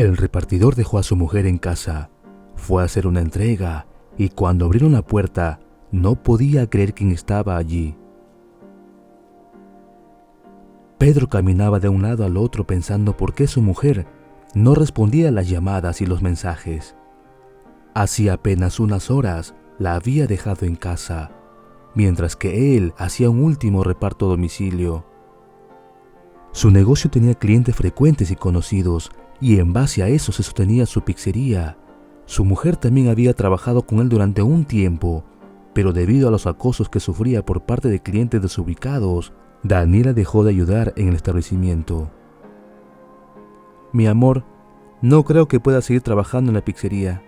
El repartidor dejó a su mujer en casa, fue a hacer una entrega y cuando abrieron la puerta no podía creer quién estaba allí. Pedro caminaba de un lado al otro pensando por qué su mujer no respondía a las llamadas y los mensajes. Hacía apenas unas horas la había dejado en casa, mientras que él hacía un último reparto a domicilio. Su negocio tenía clientes frecuentes y conocidos, y en base a eso se sostenía su pizzería. Su mujer también había trabajado con él durante un tiempo, pero debido a los acosos que sufría por parte de clientes desubicados, Daniela dejó de ayudar en el establecimiento. Mi amor, no creo que pueda seguir trabajando en la pizzería.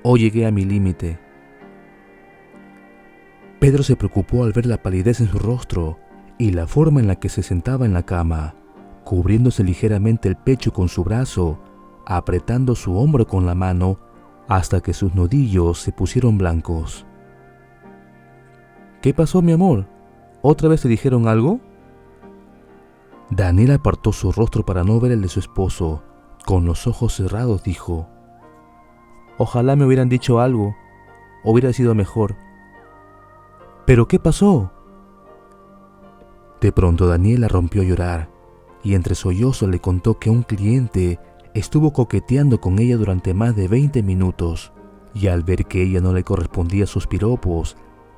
Hoy llegué a mi límite. Pedro se preocupó al ver la palidez en su rostro y la forma en la que se sentaba en la cama, cubriéndose ligeramente el pecho con su brazo, apretando su hombro con la mano hasta que sus nudillos se pusieron blancos. ¿Qué pasó, mi amor? ¿Otra vez te dijeron algo? Daniela apartó su rostro para no ver el de su esposo. Con los ojos cerrados dijo: Ojalá me hubieran dicho algo, hubiera sido mejor. ¿Pero qué pasó? De pronto Daniela rompió a llorar y entre sollozos le contó que un cliente estuvo coqueteando con ella durante más de 20 minutos y al ver que ella no le correspondía sus piropos,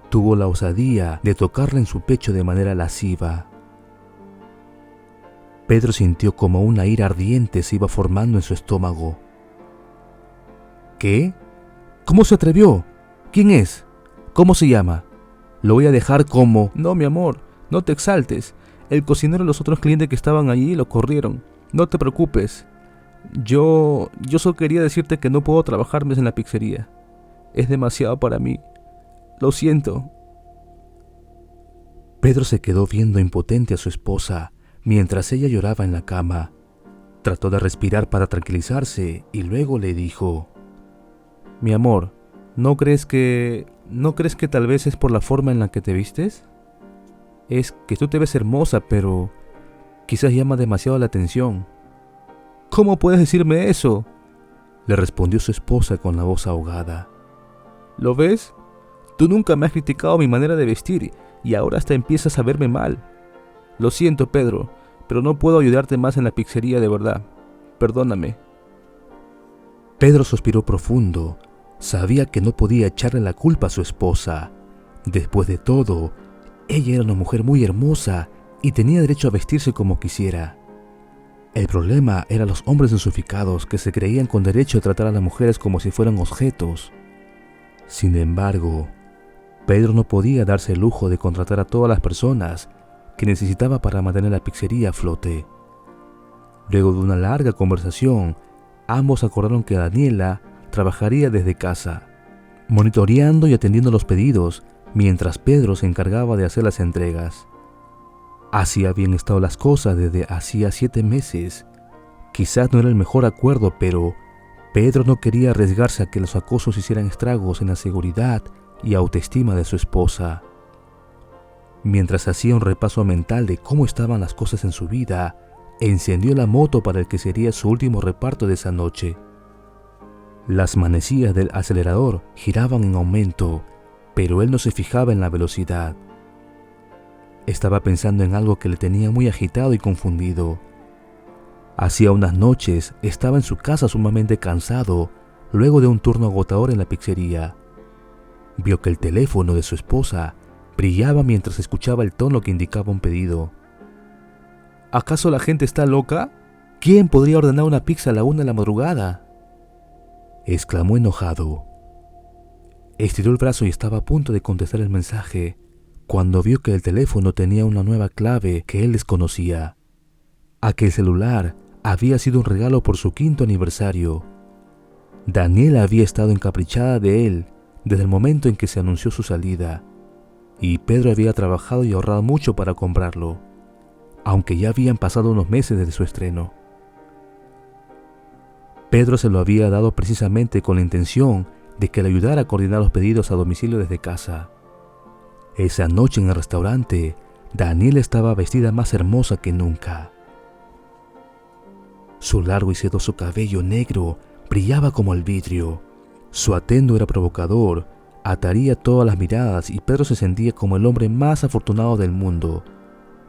tuvo la osadía de tocarla en su pecho de manera lasciva. Pedro sintió como una ira ardiente se iba formando en su estómago. ¿Qué? ¿Cómo se atrevió? ¿Quién es? ¿Cómo se llama? Lo voy a dejar como... No, mi amor, no te exaltes. El cocinero y los otros clientes que estaban allí lo corrieron. No te preocupes. Yo solo quería decirte que no puedo trabajar más en la pizzería. Es demasiado para mí. Lo siento. Pedro se quedó viendo impotente a su esposa mientras ella lloraba en la cama. Trató de respirar para tranquilizarse y luego le dijo: Mi amor, ¿no crees que tal vez es por la forma en la que te vistes? Es que tú te ves hermosa, pero quizás llama demasiado la atención. ¿Cómo puedes decirme eso?, le respondió su esposa con la voz ahogada. ¿Lo ves? Tú nunca me has criticado mi manera de vestir y ahora hasta empiezas a verme mal. Lo siento, Pedro, pero no puedo ayudarte más en la pizzería de verdad. Perdóname. Pedro suspiró profundo. Sabía que no podía echarle la culpa a su esposa. Después de todo, ella era una mujer muy hermosa y tenía derecho a vestirse como quisiera. El problema eran los hombres desubicados que se creían con derecho a tratar a las mujeres como si fueran objetos. Sin embargo, Pedro no podía darse el lujo de contratar a todas las personas que necesitaba para mantener la pizzería a flote. Luego de una larga conversación, ambos acordaron que Daniela trabajaría desde casa, monitoreando y atendiendo los pedidos, mientras Pedro se encargaba de hacer las entregas. Así habían estado las cosas desde hacía 7 meses. Quizás no era el mejor acuerdo, pero Pedro no quería arriesgarse a que los acosos hicieran estragos en la seguridad y autoestima de su esposa. Mientras hacía un repaso mental de cómo estaban las cosas en su vida, encendió la moto para el que sería su último reparto de esa noche. Las manecillas del acelerador giraban en aumento, pero él no se fijaba en la velocidad. Estaba pensando en algo que le tenía muy agitado y confundido. Hacía unas noches estaba en su casa sumamente cansado, luego de un turno agotador en la pizzería. Vio que el teléfono de su esposa brillaba mientras escuchaba el tono que indicaba un pedido. ¿Acaso la gente está loca? ¿Quién podría ordenar una pizza a la 1 de la madrugada?, exclamó enojado. Estiró el brazo y estaba a punto de contestar el mensaje cuando vio que el teléfono tenía una nueva clave que él desconocía. Aquel celular había sido un regalo por su 5º aniversario. Daniela había estado encaprichada de él desde el momento en que se anunció su salida, y Pedro había trabajado y ahorrado mucho para comprarlo, aunque ya habían pasado unos meses desde su estreno. Pedro se lo había dado precisamente con la intención de que le ayudara a coordinar los pedidos a domicilio desde casa. Esa noche en el restaurante, Daniela estaba vestida más hermosa que nunca. Su largo y sedoso cabello negro brillaba como el vidrio. Su atuendo era provocador, atraía todas las miradas y Pedro se sentía como el hombre más afortunado del mundo,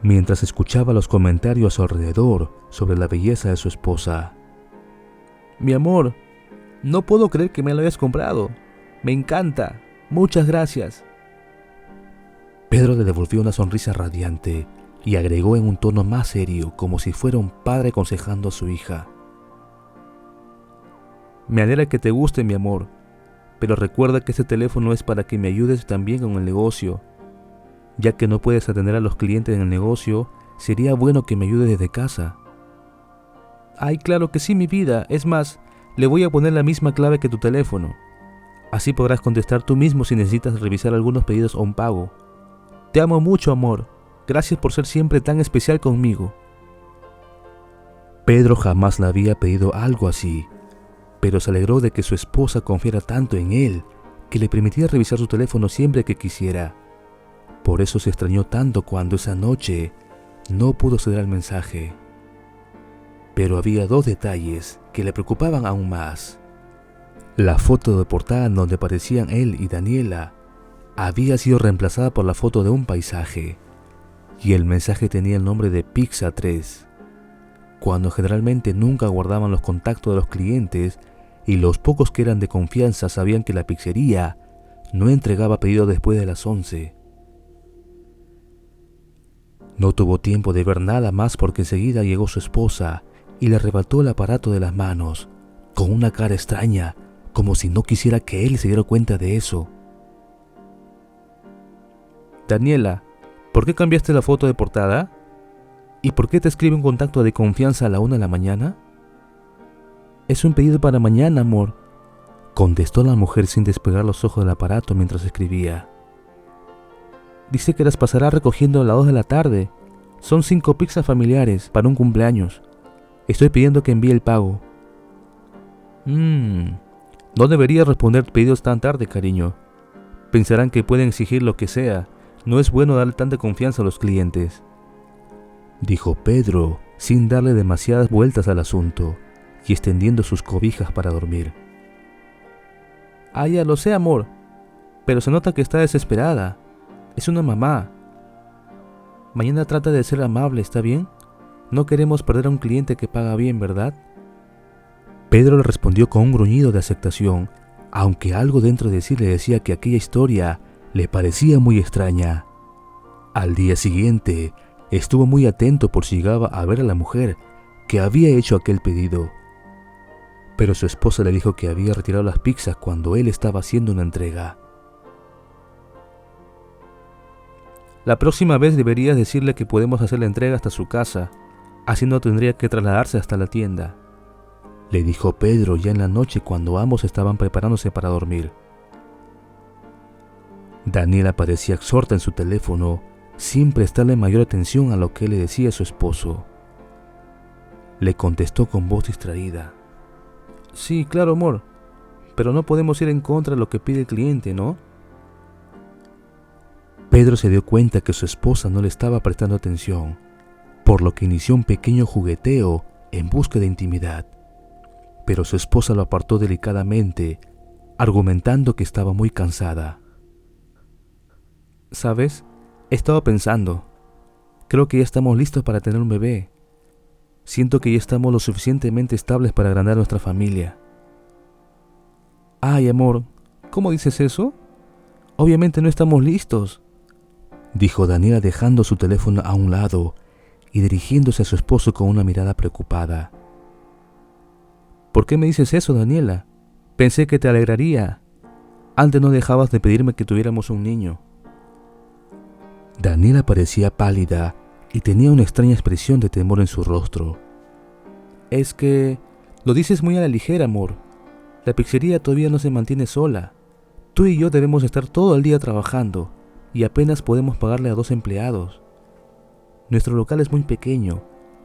mientras escuchaba los comentarios a su alrededor sobre la belleza de su esposa. Mi amor, no puedo creer que me lo hayas comprado. Me encanta. Muchas gracias. Pedro le devolvió una sonrisa radiante y agregó en un tono más serio, como si fuera un padre aconsejando a su hija. Me alegra que te guste, mi amor, pero recuerda que este teléfono es para que me ayudes también con el negocio. Ya que no puedes atender a los clientes en el negocio, sería bueno que me ayudes desde casa. Ay, claro que sí, mi vida. Es más, le voy a poner la misma clave que tu teléfono. Así podrás contestar tú mismo si necesitas revisar algunos pedidos o un pago. Te amo mucho, amor. Gracias por ser siempre tan especial conmigo. Pedro jamás le había pedido algo así, pero se alegró de que su esposa confiara tanto en él que le permitía revisar su teléfono siempre que quisiera. Por eso se extrañó tanto cuando esa noche no pudo ceder al mensaje. Pero había dos detalles que le preocupaban aún más. La foto de portada en donde aparecían él y Daniela había sido reemplazada por la foto de un paisaje, y el mensaje tenía el nombre de Pizza 3, cuando generalmente nunca guardaban los contactos de los clientes y los pocos que eran de confianza sabían que la pizzería no entregaba pedidos después de las 11. No tuvo tiempo de ver nada más porque enseguida llegó su esposa y le arrebató el aparato de las manos, con una cara extraña, como si no quisiera que él se diera cuenta de eso. Daniela, ¿por qué cambiaste la foto de portada? ¿Y por qué te escribe un contacto de confianza a la 1 de la mañana? Es un pedido para mañana, amor, contestó la mujer sin despegar los ojos del aparato mientras escribía. Dice que las pasará recogiendo a las 2 de la tarde. Son 5 pizzas familiares para un cumpleaños. Estoy pidiendo que envíe el pago. No debería responder pedidos tan tarde, cariño. Pensarán que pueden exigir lo que sea. No es bueno darle tanta confianza a los clientes, dijo Pedro, sin darle demasiadas vueltas al asunto y extendiendo sus cobijas para dormir. Ah, ya lo sé, amor, pero se nota que está desesperada. Es una mamá. Mañana trata de ser amable, ¿está bien? No queremos perder a un cliente que paga bien, ¿verdad? Pedro le respondió con un gruñido de aceptación, aunque algo dentro de sí le decía que aquella historia le parecía muy extraña. Al día siguiente, estuvo muy atento por si llegaba a ver a la mujer que había hecho aquel pedido. Pero su esposa le dijo que había retirado las pizzas cuando él estaba haciendo una entrega. La próxima vez deberías decirle que podemos hacer la entrega hasta su casa, así no tendría que trasladarse hasta la tienda, le dijo Pedro ya en la noche cuando ambos estaban preparándose para dormir. Daniela parecía absorta en su teléfono, sin prestarle mayor atención a lo que le decía su esposo. Le contestó con voz distraída. Sí, claro, amor, pero no podemos ir en contra de lo que pide el cliente, ¿no? Pedro se dio cuenta que su esposa no le estaba prestando atención, por lo que inició un pequeño jugueteo en busca de intimidad. Pero su esposa lo apartó delicadamente, argumentando que estaba muy cansada. ¿Sabes? He estado pensando. Creo que ya estamos listos para tener un bebé. Siento que ya estamos lo suficientemente estables para agrandar nuestra familia. Ay, amor, ¿cómo dices eso? Obviamente no estamos listos, dijo Daniela dejando su teléfono a un lado y dirigiéndose a su esposo con una mirada preocupada. ¿Por qué me dices eso, Daniela? Pensé que te alegraría. Antes no dejabas de pedirme que tuviéramos un niño. Daniela parecía pálida y tenía una extraña expresión de temor en su rostro. Es que lo dices muy a la ligera, amor. La pizzería todavía no se mantiene sola. Tú y yo debemos estar todo el día trabajando y apenas podemos pagarle a 2 empleados. Nuestro local es muy pequeño.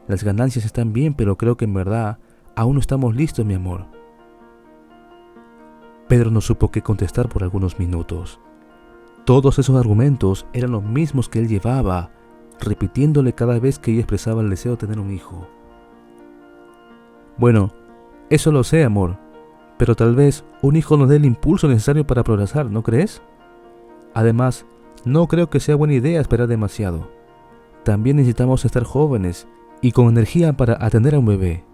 Las ganancias están bien, pero creo que en verdad aún no estamos listos, mi amor. Pedro no supo qué contestar por algunos minutos. Todos esos argumentos eran los mismos que él llevaba, repitiéndole cada vez que ella expresaba el deseo de tener un hijo. Bueno, eso lo sé, amor, pero tal vez un hijo nos dé el impulso necesario para progresar, ¿no crees? Además, no creo que sea buena idea esperar demasiado. También necesitamos estar jóvenes y con energía para atender a un bebé.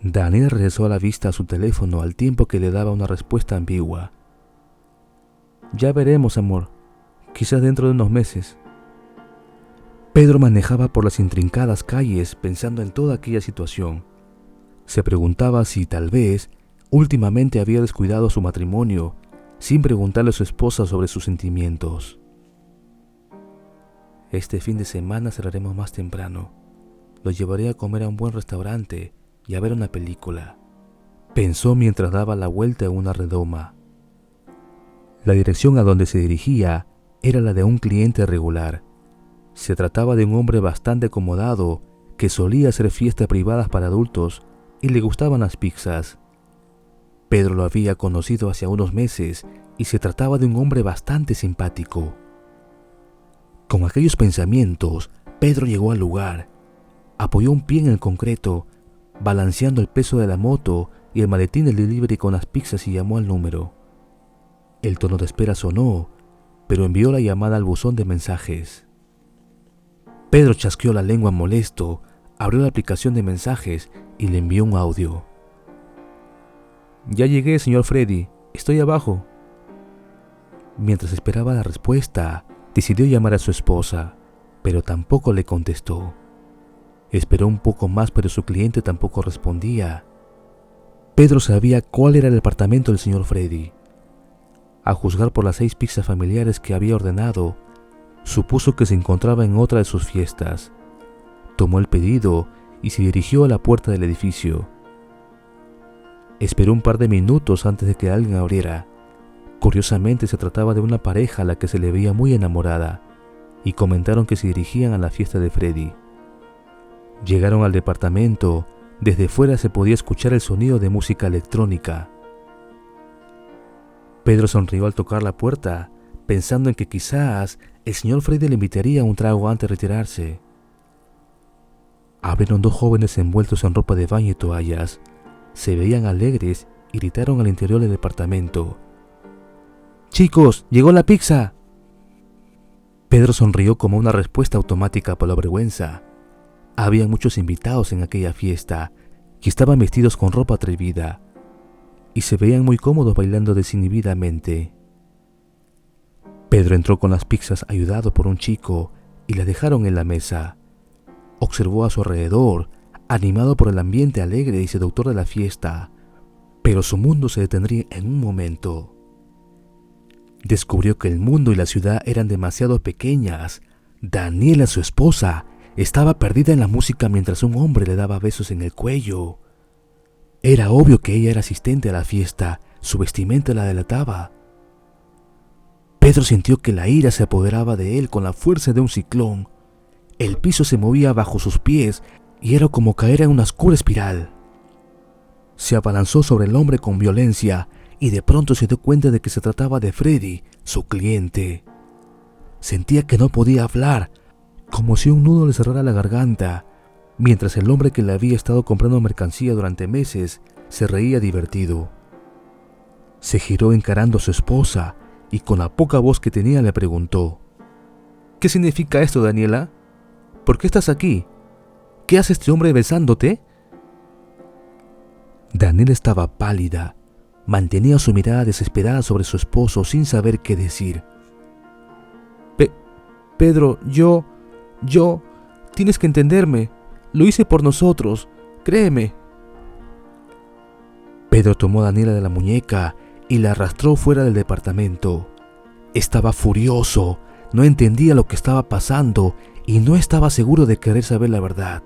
Daniela regresó a la vista a su teléfono al tiempo que le daba una respuesta ambigua. Ya veremos, amor. Quizás dentro de unos meses. Pedro manejaba por las intrincadas calles pensando en toda aquella situación. Se preguntaba si tal vez últimamente había descuidado su matrimonio sin preguntarle a su esposa sobre sus sentimientos. Este fin de semana cerraremos más temprano. Lo llevaré a comer a un buen restaurante y a ver una película, pensó mientras daba la vuelta en una redoma. La dirección a donde se dirigía era la de un cliente regular. Se trataba de un hombre bastante acomodado que solía hacer fiestas privadas para adultos y le gustaban las pizzas. Pedro lo había conocido hace unos meses y se trataba de un hombre bastante simpático. Con aquellos pensamientos, Pedro llegó al lugar, apoyó un pie en el concreto, balanceando el peso de la moto y el maletín del delivery con las pizzas y llamó al número. El tono de espera sonó, pero envió la llamada al buzón de mensajes. Pedro chasqueó la lengua molesto, abrió la aplicación de mensajes y le envió un audio. Ya llegué, señor Freddy. Estoy abajo. Mientras esperaba la respuesta, decidió llamar a su esposa, pero tampoco le contestó. Esperó un poco más, pero su cliente tampoco respondía. Pedro sabía cuál era el apartamento del señor Freddy. A juzgar por las 6 pizzas familiares que había ordenado, supuso que se encontraba en otra de sus fiestas. Tomó el pedido y se dirigió a la puerta del edificio. Esperó un par de minutos antes de que alguien abriera. Curiosamente se trataba de una pareja a la que se le veía muy enamorada, y comentaron que se dirigían a la fiesta de Freddy. Llegaron al departamento. Desde fuera se podía escuchar el sonido de música electrónica. Pedro sonrió al tocar la puerta, pensando en que quizás el señor Freddy le invitaría a un trago antes de retirarse. Abrieron 2 jóvenes envueltos en ropa de baño y toallas. Se veían alegres y gritaron al interior del departamento. ¡Chicos, llegó la pizza! Pedro sonrió como una respuesta automática por la vergüenza. Había muchos invitados en aquella fiesta que estaban vestidos con ropa atrevida y se veían muy cómodos bailando desinhibidamente. Pedro entró con las pizzas ayudado por un chico y las dejaron en la mesa. Observó a su alrededor, animado por el ambiente alegre y seductor de la fiesta, pero su mundo se detendría en un momento. Descubrió que el mundo y la ciudad eran demasiado pequeñas. Daniela, su esposa, estaba perdida en la música mientras un hombre le daba besos en el cuello. Era obvio que ella era asistente a la fiesta, su vestimenta la delataba. Pedro sintió que la ira se apoderaba de él con la fuerza de un ciclón. El piso se movía bajo sus pies y era como caer en una oscura espiral. Se abalanzó sobre el hombre con violencia y de pronto se dio cuenta de que se trataba de Freddy, su cliente. Sentía que no podía hablar, como si un nudo le cerrara la garganta, mientras el hombre que le había estado comprando mercancía durante meses se reía divertido. Se giró encarando a su esposa y con la poca voz que tenía le preguntó: ¿Qué significa esto, Daniela? ¿Por qué estás aquí? ¿Qué hace este hombre besándote? Daniela estaba pálida. Mantenía su mirada desesperada sobre su esposo sin saber qué decir. Pedro, yo... Tienes que entenderme. Lo hice por nosotros. Créeme. Pedro tomó a Daniela de la muñeca y la arrastró fuera del departamento. Estaba furioso. No entendía lo que estaba pasando y no estaba seguro de querer saber la verdad.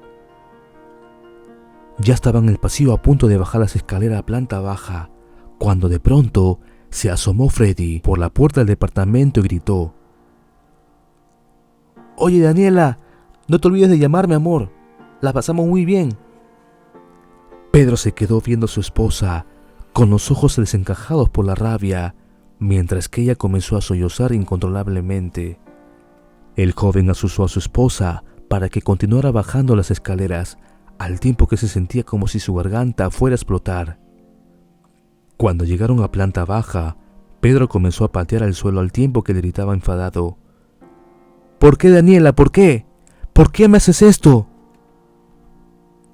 Ya estaba en el pasillo a punto de bajar las escaleras a planta baja, cuando de pronto se asomó Freddy por la puerta del departamento y gritó: «Oye, Daniela, no te olvides de llamarme, amor. La pasamos muy bien». Pedro se quedó viendo a su esposa con los ojos desencajados por la rabia, mientras que ella comenzó a sollozar incontrolablemente. El joven asusó a su esposa para que continuara bajando las escaleras, al tiempo que se sentía como si su garganta fuera a explotar. Cuando llegaron a planta baja, Pedro comenzó a patear al suelo al tiempo que le gritaba enfadado: «¿Por qué, Daniela? ¿Por qué? ¿Por qué me haces esto?»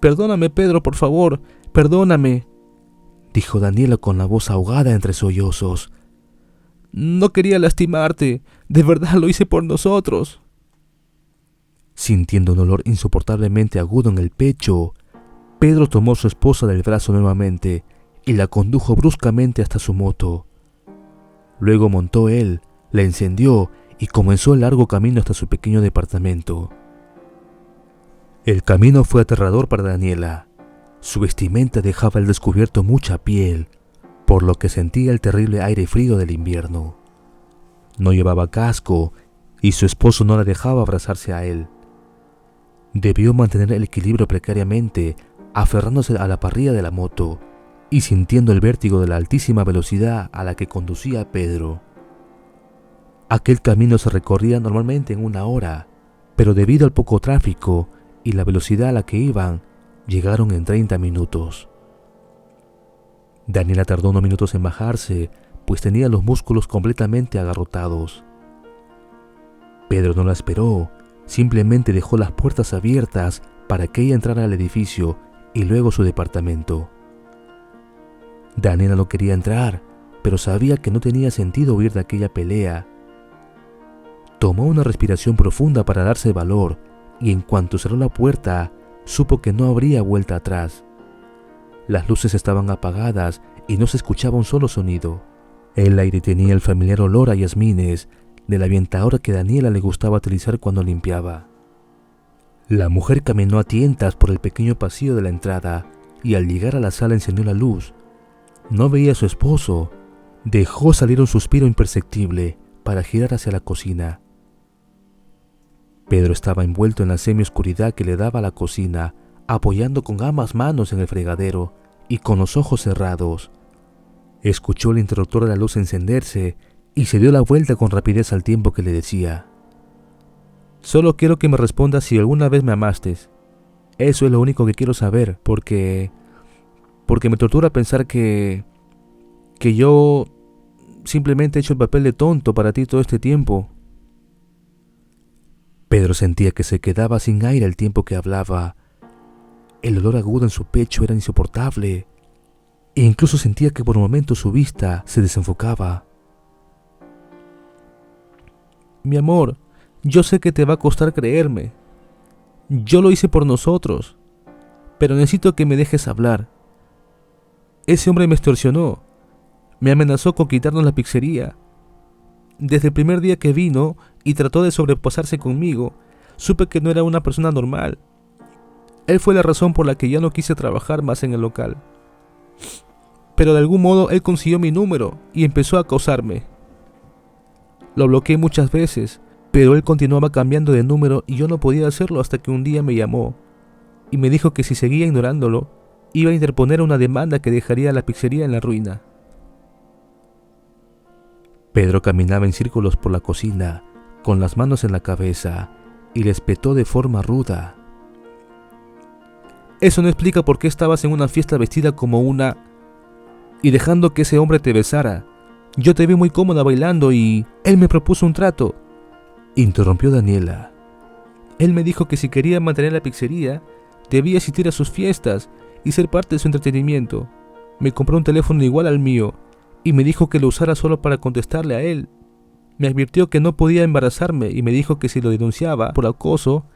«Perdóname, Pedro, por favor, perdóname», dijo Daniela con la voz ahogada entre sollozos. «No quería lastimarte, de verdad lo hice por nosotros». Sintiendo un dolor insoportablemente agudo en el pecho, Pedro tomó a su esposa del brazo nuevamente y la condujo bruscamente hasta su moto. Luego montó él, la encendió y comenzó el largo camino hasta su pequeño departamento. El camino fue aterrador para Daniela. Su vestimenta dejaba al descubierto mucha piel, por lo que sentía el terrible aire frío del invierno. No llevaba casco y su esposo no la dejaba abrazarse a él. Debió mantener el equilibrio precariamente, aferrándose a la parrilla de la moto y sintiendo el vértigo de la altísima velocidad a la que conducía Pedro. Aquel camino se recorría normalmente en 1 hora, pero debido al poco tráfico y la velocidad a la que iban, llegaron en 30 minutos. Daniela tardó unos minutos en bajarse, pues tenía los músculos completamente agarrotados. Pedro no la esperó, simplemente dejó las puertas abiertas para que ella entrara al edificio y luego a su departamento. Daniela no quería entrar, pero sabía que no tenía sentido huir de aquella pelea. Tomó una respiración profunda para darse valor y en cuanto cerró la puerta, supo que no habría vuelta atrás. Las luces estaban apagadas y no se escuchaba un solo sonido. El aire tenía el familiar olor a jazmines de la ambientadora que Daniela le gustaba utilizar cuando limpiaba. La mujer caminó a tientas por el pequeño pasillo de la entrada y al llegar a la sala encendió la luz. No veía a su esposo. Dejó salir un suspiro imperceptible para girar hacia la cocina. Pedro estaba envuelto en la semioscuridad que le daba la cocina, apoyando con ambas manos en el fregadero y con los ojos cerrados. Escuchó el interruptor de la luz encenderse y se dio la vuelta con rapidez al tiempo que le decía: «Solo quiero que me respondas si alguna vez me amaste. Eso es lo único que quiero saber, porque me tortura pensar que yo simplemente he hecho el papel de tonto para ti todo este tiempo». Pedro sentía que se quedaba sin aire el tiempo que hablaba. El olor agudo en su pecho era insoportable e incluso sentía que por momentos su vista se desenfocaba. «Mi amor, yo sé que te va a costar creerme. Yo lo hice por nosotros, pero necesito que me dejes hablar. Ese hombre me extorsionó, me amenazó con quitarnos la pizzería. Desde el primer día que vino y trató de sobrepasarse conmigo, supe que no era una persona normal. Él fue la razón por la que ya no quise trabajar más en el local. Pero de algún modo él consiguió mi número y empezó a acosarme. Lo bloqueé muchas veces, pero él continuaba cambiando de número y yo no podía hacerlo hasta que un día me llamó y me dijo que si seguía ignorándolo, iba a interponer una demanda que dejaría a la pizzería en la ruina». Pedro caminaba en círculos por la cocina, con las manos en la cabeza, y le espetó de forma ruda: «Eso no explica por qué estabas en una fiesta vestida como una... y dejando que ese hombre te besara. Yo te vi muy cómoda bailando y... él me propuso un trato», interrumpió Daniela. «Él me dijo que si quería mantener la pizzería, debía asistir a sus fiestas y ser parte de su entretenimiento. Me compró un teléfono igual al mío y me dijo que lo usara solo para contestarle a él. Me advirtió que no podía embarazarme y me dijo que si lo denunciaba por acoso,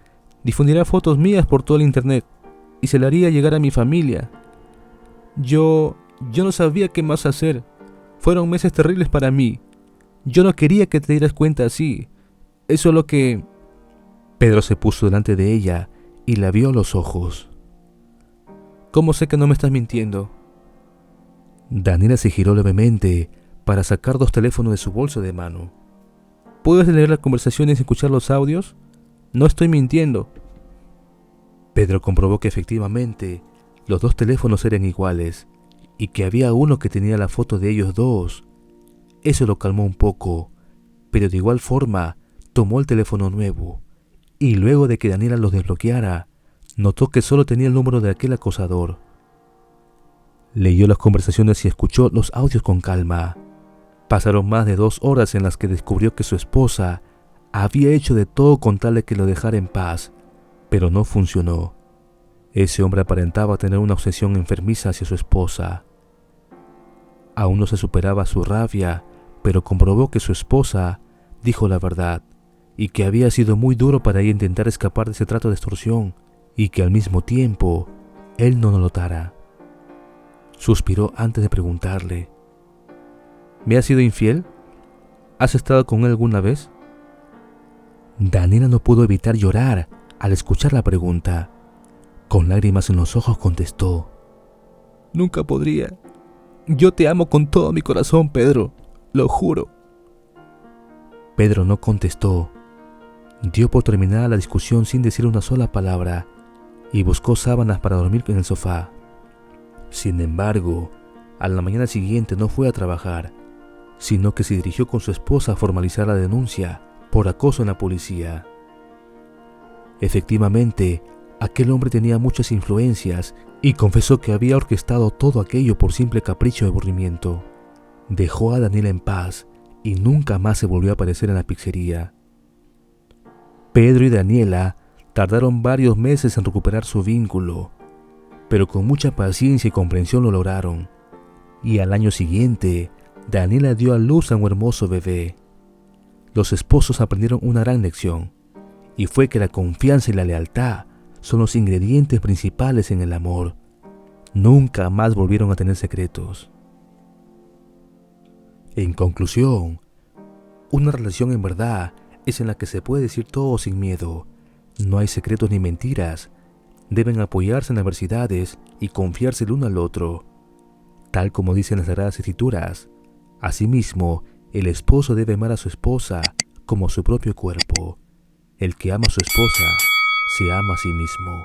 difundiría fotos mías por todo el internet y se le haría llegar a mi familia. Yo no sabía qué más hacer. Fueron meses terribles para mí. Yo no quería que te dieras cuenta así. Eso es lo que...». Pedro se puso delante de ella y la vio a los ojos. «¿Cómo sé que no me estás mintiendo?». Daniela se giró levemente para sacar 2 teléfonos de su bolso de mano. «¿Puedes leer las conversaciones y escuchar los audios? No estoy mintiendo». Pedro comprobó que efectivamente los 2 teléfonos eran iguales y que había uno que tenía la foto de ellos dos. Eso lo calmó un poco, pero de igual forma tomó el teléfono nuevo y luego de que Daniela los desbloqueara, Notó que solo tenía el número de aquel acosador. Leyó las conversaciones y escuchó los audios con calma. Pasaron más de 2 horas en las que descubrió que su esposa había hecho de todo con tal de que lo dejara en paz, pero no funcionó. Ese hombre aparentaba tener una obsesión enfermiza hacia su esposa. Aún no se superaba su rabia, pero comprobó que su esposa dijo la verdad y que había sido muy duro para ella intentar escapar de ese trato de extorsión y que al mismo tiempo él no lo notara. Suspiró antes de preguntarle: ¿me has sido infiel? ¿Has estado con él alguna vez? Daniela no pudo evitar llorar al escuchar la pregunta. Con lágrimas en los ojos contestó: nunca podría. Yo te amo con todo mi corazón, Pedro, lo juro. Pedro no contestó. Dio por terminada la discusión sin decir una sola palabra y buscó sábanas para dormir en el sofá. Sin embargo, a la mañana siguiente no fue a trabajar, sino que se dirigió con su esposa a formalizar la denuncia por acoso en la policía. Efectivamente, aquel hombre tenía muchas influencias y confesó que había orquestado todo aquello por simple capricho de aburrimiento. Dejó a Daniela en paz y nunca más se volvió a aparecer en la pizzería. Pedro y Daniela tardaron varios meses en recuperar su vínculo, pero con mucha paciencia y comprensión lo lograron. Y al año siguiente, Daniela dio a luz a un hermoso bebé. Los esposos aprendieron una gran lección, y fue que la confianza y la lealtad son los ingredientes principales en el amor. Nunca más volvieron a tener secretos. En conclusión, una relación en verdad es en la que se puede decir todo sin miedo. No hay secretos ni mentiras. Deben apoyarse en adversidades y confiarse el uno al otro. Tal como dicen las Sagradas Escrituras, asimismo, el esposo debe amar a su esposa como a su propio cuerpo. El que ama a su esposa se ama a sí mismo.